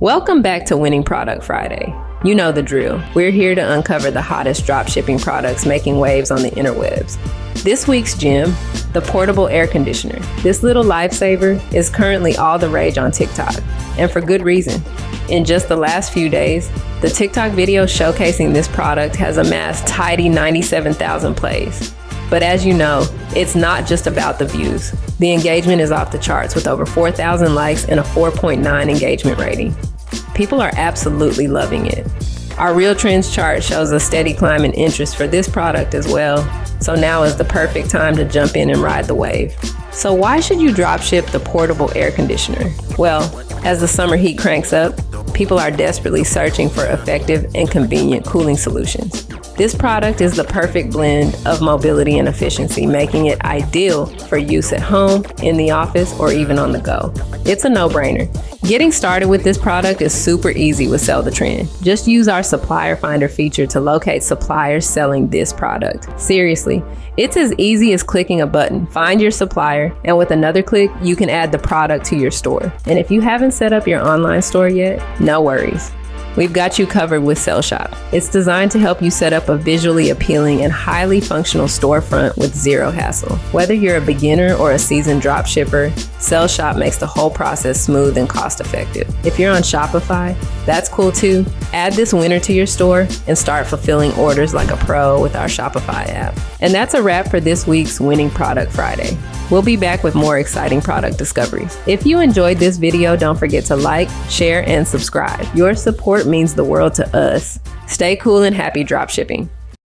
Welcome back to Winning Product Friday. You know the drill. We're here to uncover the hottest dropshipping products making waves on the interwebs. This week's gem, the portable air conditioner. This little lifesaver is currently all the rage on TikTok, and for good reason. In just the last few days, the TikTok video showcasing this product has amassed tidy 97,000 plays. But as you know, it's not just about the views. The engagement is off the charts with over 4,000 likes and a 4.9 engagement rating. People are absolutely loving it. Our Real Trends chart shows a steady climb in interest for this product as well. So now is the perfect time to jump in and ride the wave. So why should you dropship the portable air conditioner? Well, as the summer heat cranks up, people are desperately searching for effective and convenient cooling solutions. This product is the perfect blend of mobility and efficiency, making it ideal for use at home, in the office, or even on the go. It's a no-brainer. Getting started with this product is super easy with Sell the Trend. Just use our supplier finder feature to locate suppliers selling this product. Seriously, it's as easy as clicking a button. Find your supplier, and with another click, you can add the product to your store. And if you haven't set up your online store yet, no worries. We've got you covered with Salshop. It's designed to help you set up a visually appealing and highly functional storefront with zero hassle. Whether you're a beginner or a seasoned dropshipper, Salshop makes the whole process smooth and cost-effective. If you're on Shopify, that's cool too. Add this winner to your store and start fulfilling orders like a pro with our Shopify app. And that's a wrap for this week's Winning Product Friday. We'll be back with more exciting product discoveries. If you enjoyed this video, don't forget to like, share, and subscribe. Your support means the world to us. Stay cool and happy dropshipping.